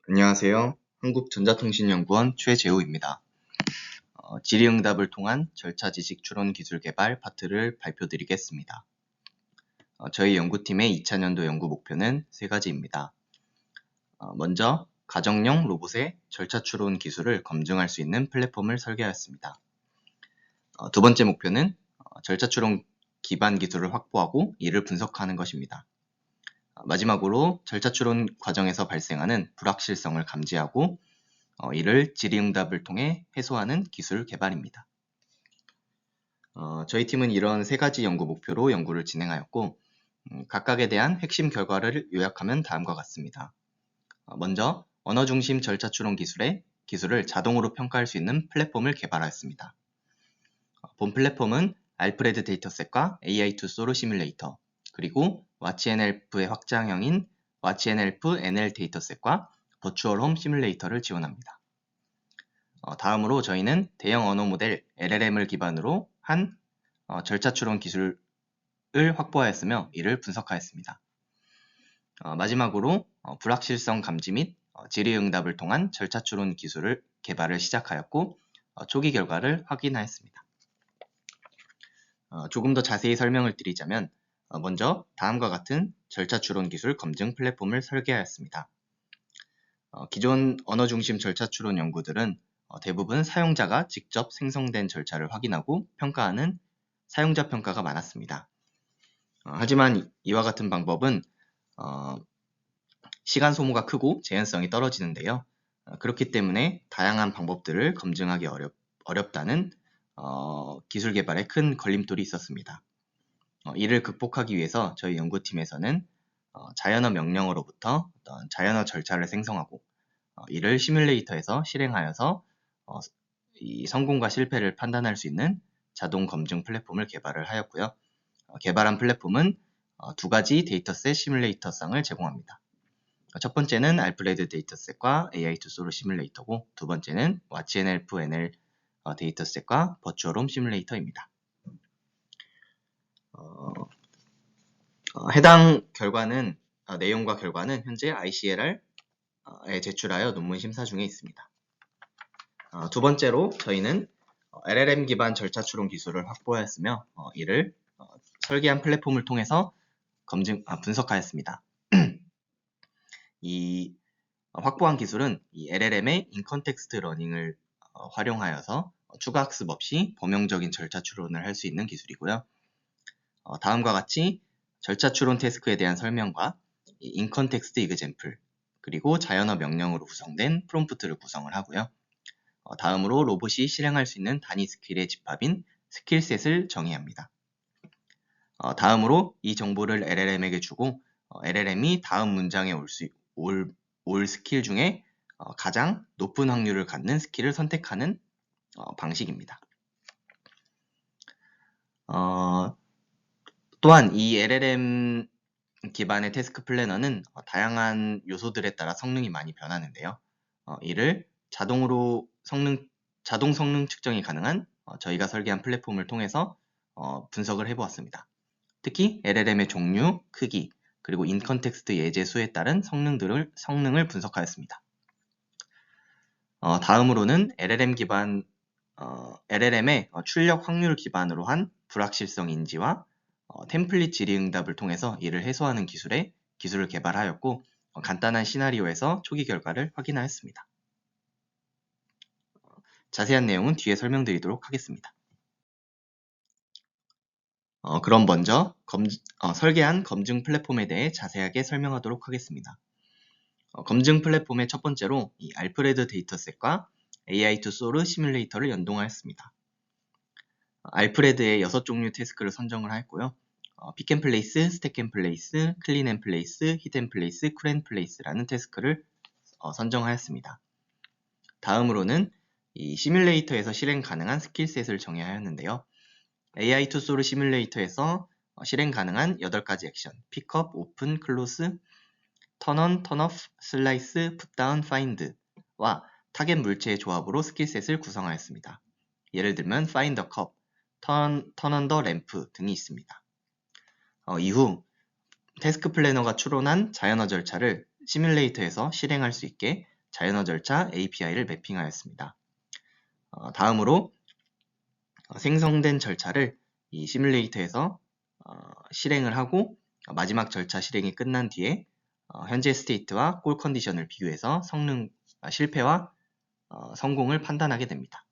안녕하세요. 한국전자통신연구원 최재우입니다. 질의응답을 통한 절차 지식 추론 기술 개발 파트를 발표드리겠습니다. 저희 연구팀의 2차년도 연구 목표는 3가지입니다. 먼저, 가정용 로봇의 절차 추론 기술을 검증할 수 있는 플랫폼을 설계하였습니다. 두 번째 목표는 절차 추론 기반 기술을 확보하고 이를 분석하는 것입니다. 마지막으로 절차 추론 과정에서 발생하는 불확실성을 감지하고 이를 질의응답을 통해 해소하는 기술 개발입니다. 저희 팀은 이런 3가지 연구 목표로 연구를 진행하였고 각각에 대한 핵심 결과를 요약하면 다음과 같습니다. 먼저 언어 중심 절차 추론 기술을 자동으로 평가할 수 있는 플랫폼을 개발하였습니다. 본 플랫폼은 알프레드 데이터셋과 AI2 소르 시뮬레이터, 그리고 와치NLF의 확장형인 와치NLF NL 데이터셋과 버추얼 홈 시뮬레이터를 지원합니다. 다음으로 저희는 대형 언어 모델 LLM을 기반으로 한 절차 추론 기술을 확보하였으며 이를 분석하였습니다. 마지막으로 불확실성 감지 및 질의응답을 통한 절차 추론 기술을 개발을 시작하였고 초기 결과를 확인하였습니다. 조금 더 자세히 설명을 드리자면 먼저 다음과 같은 절차 추론 기술 검증 플랫폼을 설계하였습니다. 기존 언어 중심 절차 추론 연구들은 대부분 사용자가 직접 생성된 절차를 확인하고 평가하는 사용자 평가가 많았습니다. 하지만 이와 같은 방법은 시간 소모가 크고 재현성이 떨어지는데요. 그렇기 때문에 다양한 방법들을 검증하기 어렵다는 기술 개발에 큰 걸림돌이 있었습니다. 이를 극복하기 위해서 저희 연구팀에서는 자연어 명령어로부터 어떤 자연어 절차를 생성하고 이를 시뮬레이터에서 실행하여서 이 성공과 실패를 판단할 수 있는 자동 검증 플랫폼을 개발을 하였고요. 개발한 플랫폼은 2가지 데이터셋 시뮬레이터성을 제공합니다. 첫 번째는 알프레드 데이터셋과 AI2 소르 시뮬레이터고 두 번째는 와치NLF NL 데이터셋과 버추얼홈 시뮬레이터입니다. 해당 결과는 내용과 결과는 현재 ICLR에 제출하여 논문 심사 중에 있습니다. 두 번째로 저희는 LLM 기반 절차 추론 기술을 확보하였으며 이를 설계한 플랫폼을 통해서 분석하였습니다. 이 확보한 기술은 이 LLM의 인컨텍스트 러닝을 활용하여서 추가 학습 없이 범용적인 절차 추론을 할 수 있는 기술이고요. 다음과 같이 절차 추론 태스크에 대한 설명과 인컨텍스트 이그젬플 그리고 자연어 명령으로 구성된 프롬프트를 구성을 하고요. 다음으로 로봇이 실행할 수 있는 단위 스킬의 집합인 스킬셋을 정의합니다. 다음으로 이 정보를 LLM에게 주고 LLM이 다음 문장에 올 스킬 중에 가장 높은 확률을 갖는 스킬을 선택하는 방식입니다. 또한 이 LLM 기반의 태스크 플래너는 다양한 요소들에 따라 성능이 많이 변하는데요. 이를 자동 성능 측정이 가능한 저희가 설계한 플랫폼을 통해서 분석을 해보았습니다. 특히 LLM의 종류, 크기, 그리고 인컨텍스트 예제 수에 따른 성능을 분석하였습니다. 다음으로는 LLM의 출력 확률 기반으로 한 불확실성 인지와 템플릿 질의응답을 통해서 이를 해소하는 기술을 개발하였고 간단한 시나리오에서 초기 결과를 확인하였습니다. 자세한 내용은 뒤에 설명드리도록 하겠습니다. 그럼 먼저 설계한 검증 플랫폼에 대해 자세하게 설명하도록 하겠습니다. 검증 플랫폼의 첫 번째로 이 알프레드 데이터셋과 AI2 소르 시뮬레이터를 연동하였습니다. 알프레드의 6종류 태스크를 선정을 하였고요. 픽앤플레이스, 스택앤플레이스, 클린앤플레이스, hit앤플레이스, 쿨앤플레이스라는 태스크를 선정하였습니다. 다음으로는 이 시뮬레이터에서 실행 가능한 스킬셋을 정의하였는데요. AI2 소르 시뮬레이터에서 실행 가능한 8가지 액션, 픽업, 오픈, 클로스, 턴온, 턴오프, 슬라이스, 풋다운, 파인드와 타겟 물체의 조합으로 스킬셋을 구성하였습니다. 예를 들면 find the cup, turn on the lamp 등이 있습니다. 이후 태스크 플래너가 추론한 자연어 절차를 시뮬레이터에서 실행할 수 있게 자연어 절차 API를 매핑하였습니다. 다음으로 생성된 절차를 이 시뮬레이터에서 실행을 하고 마지막 절차 실행이 끝난 뒤에 현재 스테이트와 골 컨디션을 비교해서 실패와 성공을 판단하게 됩니다.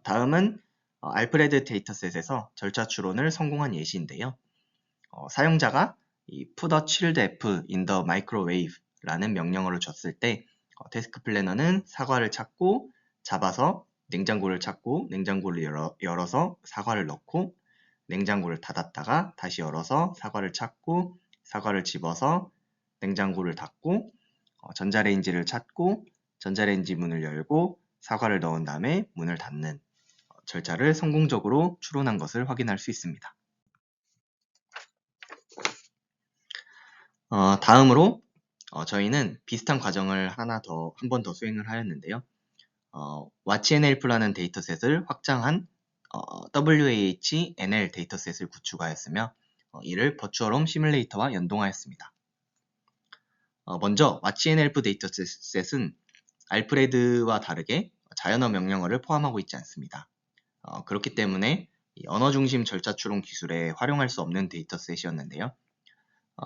다음은 알프레드 데이터셋에서 절차 추론을 성공한 예시인데요. 사용자가 이 put a chilled F in the microwave 라는 명령어를 줬을 때 태스크 플래너는 사과를 찾고 잡아서 냉장고를 찾고 냉장고를 열어서 사과를 넣고 냉장고를 닫았다가 다시 열어서 사과를 찾고 사과를 집어서 냉장고를 닫고 전자레인지를 찾고 전자레인지 문을 열고 사과를 넣은 다음에 문을 닫는 절차를 성공적으로 추론한 것을 확인할 수 있습니다. 다음으로 저희는 비슷한 과정을 한 번 더 수행을 하였는데요. watchNLP라는 데이터셋을 확장한 WAH-NL 데이터셋을 구축하였으며 이를 버추얼홈 시뮬레이터와 연동하였습니다. 먼저 watchNLP 데이터셋은 알프레드와 다르게 자연어 명령어를 포함하고 있지 않습니다. 그렇기 때문에 언어 중심 절차 추론 기술에 활용할 수 없는 데이터셋이었는데요.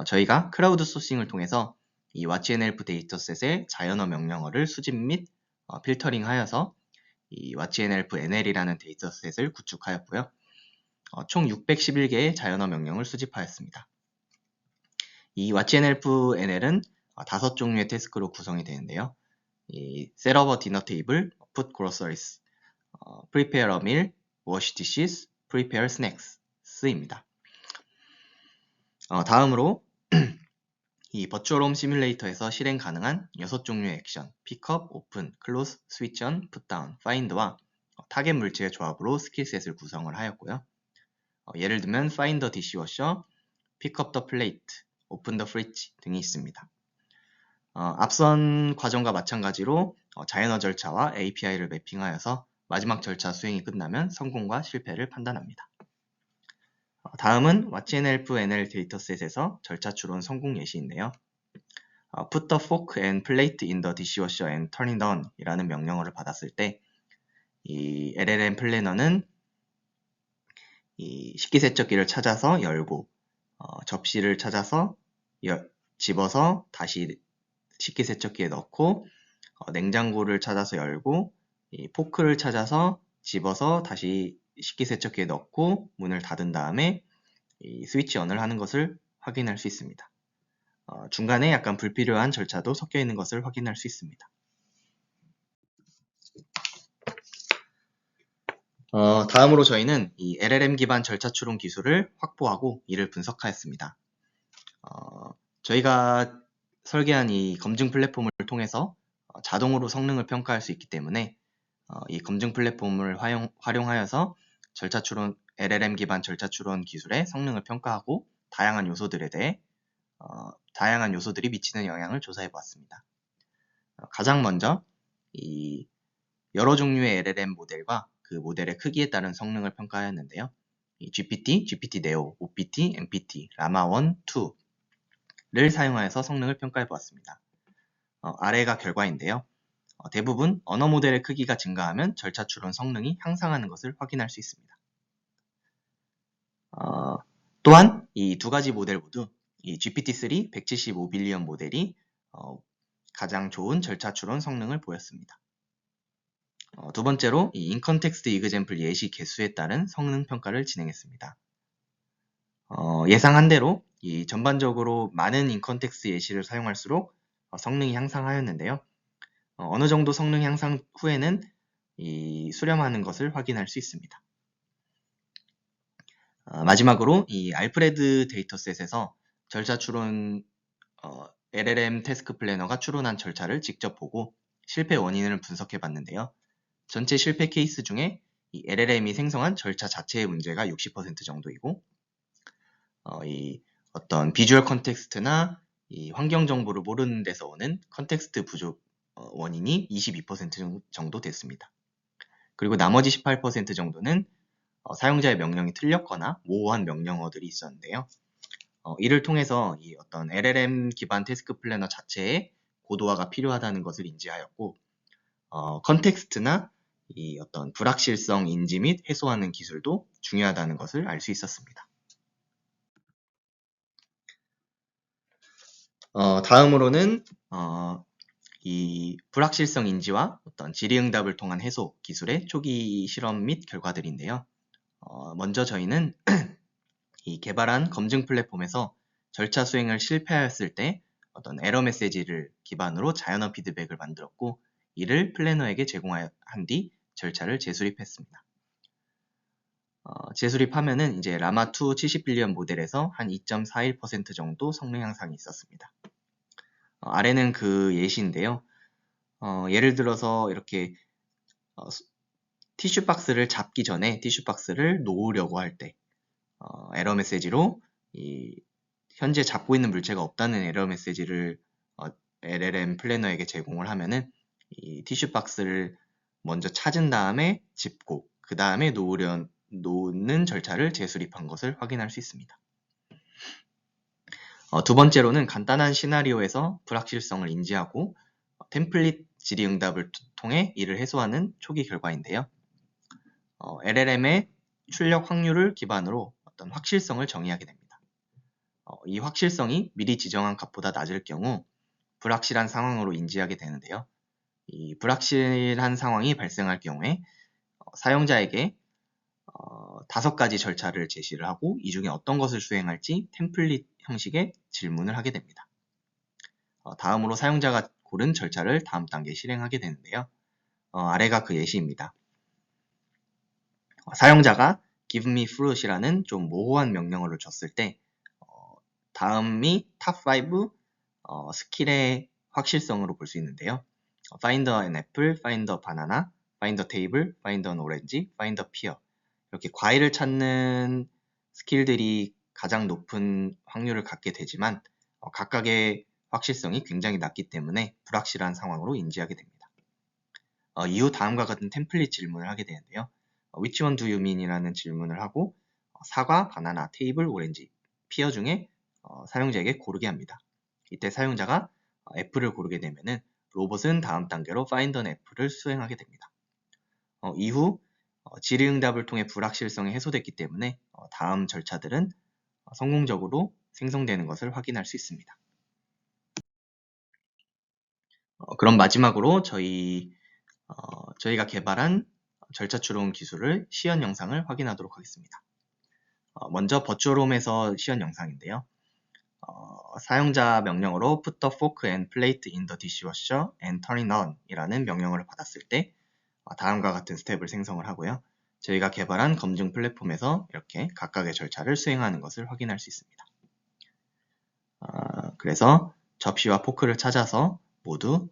저희가 크라우드 소싱을 통해서 이 watchNLP 데이터셋의 자연어 명령어를 수집 및 필터링하여서 이 watchNLP NL이라는 데이터셋을 구축하였고요. 총 611개의 자연어 명령을 수집하였습니다. 이 watchNLP NL은 5종류의 태스크로 구성이 되는데요. 이 set up a dinner table, put groceries, prepare a meal, wash dishes, prepare snacks입니다. 다음으로 이 버추얼홈 시뮬레이터에서 실행 가능한 6종류의 액션, 픽업, 오픈, 클로즈, 스위치 on, 풋다운, 파인드와 타겟 물질의 조합으로 스킬셋을 구성을 하였고요. 예를 들면 find the dishwasher, pick up the plate, open the fridge 등이 있습니다. 앞선 과정과 마찬가지로 자연어 절차와 API를 매핑하여서 마지막 절차 수행이 끝나면 성공과 실패를 판단합니다. 다음은 watchNLP NL 데이터셋에서 절차 추론 성공 예시인데요. put the fork and plate in the dishwasher and turn it on 이라는 명령어를 받았을 때 이 LLM 플래너는 이 식기세척기를 찾아서 열고 접시를 찾아서 집어서 다시 식기세척기에 넣고 냉장고를 찾아서 열고 이 포크를 찾아서 집어서 다시 식기세척기에 넣고 문을 닫은 다음에 이 스위치 on을 하는 것을 확인할 수 있습니다. 중간에 약간 불필요한 절차도 섞여 있는 것을 확인할 수 있습니다. 다음으로 저희는 이 LLM 기반 절차 추론 기술을 확보하고 이를 분석하였습니다. 저희가 설계한 이 검증 플랫폼을 통해서 자동으로 성능을 평가할 수 있기 때문에 이 검증 플랫폼을 활용하여서 LLM 기반 절차 추론 기술의 성능을 평가하고 다양한 요소들이 미치는 영향을 조사해 보았습니다. 가장 먼저 이 여러 종류의 LLM 모델과 그 모델의 크기에 따른 성능을 평가하였는데요. 이 GPT, GPT-neo, OPT, MPT, llama 1, 2를 사용하여서 성능을 평가해 보았습니다. 아래가 결과인데요. 대부분 언어 모델의 크기가 증가하면 절차 추론 성능이 향상하는 것을 확인할 수 있습니다. 또한 이 두 가지 모델 모두 이 GPT-3 175빌리언 모델이 가장 좋은 절차 추론 성능을 보였습니다. 두 번째로 이 인컨텍스트 이그젬플 예시 개수에 따른 성능 평가를 진행했습니다. 예상한 대로 이 전반적으로 많은 인컨텍스트 예시를 사용할수록 성능이 향상하였는데요. 어느 정도 성능 향상 후에는 이 수렴하는 것을 확인할 수 있습니다. 마지막으로 이 알프레드 데이터셋에서 절차 추론 LLM 태스크 플래너가 추론한 절차를 직접 보고 실패 원인을 분석해 봤는데요. 전체 실패 케이스 중에 이 LLM이 생성한 절차 자체의 문제가 60% 정도이고 이 어떤 비주얼 컨텍스트나 이 환경 정보를 모르는 데서 오는 컨텍스트 부족 원인이 22% 정도 됐습니다. 그리고 나머지 18% 정도는 사용자의 명령이 틀렸거나 모호한 명령어들이 있었는데요. 이를 통해서 이 어떤 LLM 기반 태스크 플래너 자체의 고도화가 필요하다는 것을 인지하였고, 컨텍스트나 이 어떤 불확실성 인지 및 해소하는 기술도 중요하다는 것을 알 수 있었습니다. 다음으로는 이 불확실성 인지와 어떤 질의응답을 통한 해소 기술의 초기 실험 및 결과들인데요. 먼저 저희는 이 개발한 검증 플랫폼에서 절차 수행을 실패하였을 때 어떤 에러 메시지를 기반으로 자연어 피드백을 만들었고, 이를 플래너에게 제공한 뒤 절차를 재수립했습니다. 재수립하면은 이제 라마2 70빌리언 모델에서 한 2.41% 정도 성능 향상이 있었습니다. 아래는 그 예시인데요. 예를 들어서 이렇게 티슈 박스를 잡기 전에 티슈 박스를 놓으려고 할 때 에러 메시지로 현재 잡고 있는 물체가 없다는 에러 메시지를 LLM 플래너에게 제공을 하면은 이 티슈 박스를 먼저 찾은 다음에 짚고 그 다음에 놓는 절차를 재수립한 것을 확인할 수 있습니다. 두 번째로는 간단한 시나리오에서 불확실성을 인지하고 템플릿 질의응답을 통해 이를 해소하는 초기 결과인데요. LLM의 출력 확률을 기반으로 어떤 확실성을 정의하게 됩니다. 이 확실성이 미리 지정한 값보다 낮을 경우 불확실한 상황으로 인지하게 되는데요. 이 불확실한 상황이 발생할 경우에 사용자에게 5가지 절차를 제시를 하고 이 중에 어떤 것을 수행할지 템플릿 형식의 질문을 하게 됩니다. 다음으로 사용자가 고른 절차를 다음 단계에 실행하게 되는데요. 아래가 그 예시입니다. 사용자가 give me fruit이라는 좀 모호한 명령어를 줬을 때 다음이 탑5 스킬의 확실성으로 볼 수 있는데요. find an apple, find a banana, find a table, find an orange, find a pear. 이렇게 과일을 찾는 스킬들이 가장 높은 확률을 갖게 되지만 각각의 확실성이 굉장히 낮기 때문에 불확실한 상황으로 인지하게 됩니다. 이후 다음과 같은 템플릿 질문을 하게 되는데요. Which one do you mean? 이라는 질문을 하고 사과, 바나나, 테이블, 오렌지, 피어 중에 사용자에게 고르게 합니다. 이때 사용자가 애플을 고르게 되면은 로봇은 다음 단계로 find an apple을 수행하게 됩니다. 이후 질의응답을 통해 불확실성이 해소됐기 때문에 다음 절차들은 성공적으로 생성되는 것을 확인할 수 있습니다. 그럼 마지막으로 저희가 개발한 절차 추론 기술을 시연 영상을 확인하도록 하겠습니다. 먼저 버추얼홈에서 시연 영상인데요. 사용자 명령어로 put the fork and plate in the dishwasher and turn it on 이라는 명령어를 받았을 때 다음과 같은 스텝을 생성을 하고요. 저희가 개발한 검증 플랫폼에서 이렇게 각각의 절차를 수행하는 것을 확인할 수 있습니다. 그래서 접시와 포크를 찾아서 모두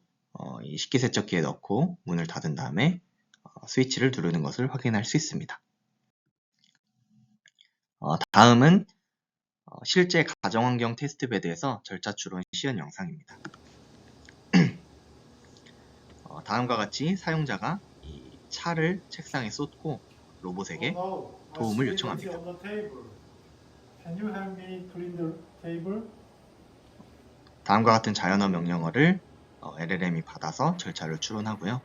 이 식기세척기에 넣고 문을 닫은 다음에 스위치를 누르는 것을 확인할 수 있습니다. 다음은 실제 가정환경 테스트베드에서 절차 추론 시연 영상입니다. 다음과 같이 사용자가 이 차를 책상에 쏟고 로봇에게 도움을 요청합니다. 다음과 같은 자연어 명령어를 LLM이 받아서 절차를 추론하고요.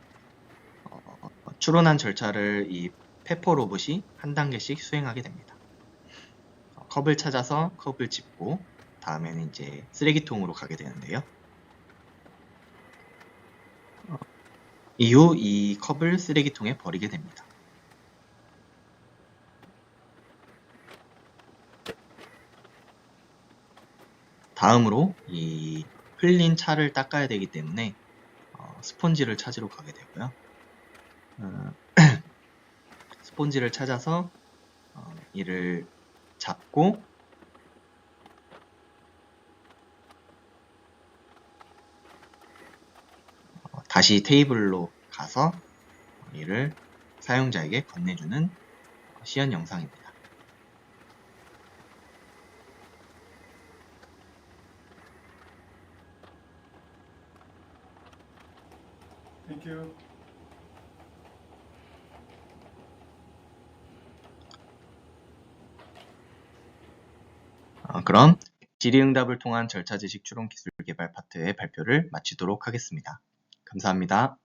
추론한 절차를 이 페퍼 로봇이 한 단계씩 수행하게 됩니다. 컵을 찾아서 컵을 짚고 다음에는 이제 쓰레기통으로 가게 되는데요. 이후 이 컵을 쓰레기통에 버리게 됩니다. 다음으로 이 흘린 차를 닦아야 되기 때문에 스펀지를 찾으러 가게 되고요. 스펀지를 찾아서 이를 잡고 다시 테이블로 가서 이를 사용자에게 건네주는 시연 영상입니다. Thank you. 그럼 질의응답을 통한 절차 지식 추론 기술 개발 파트의 발표를 마치도록 하겠습니다. 감사합니다.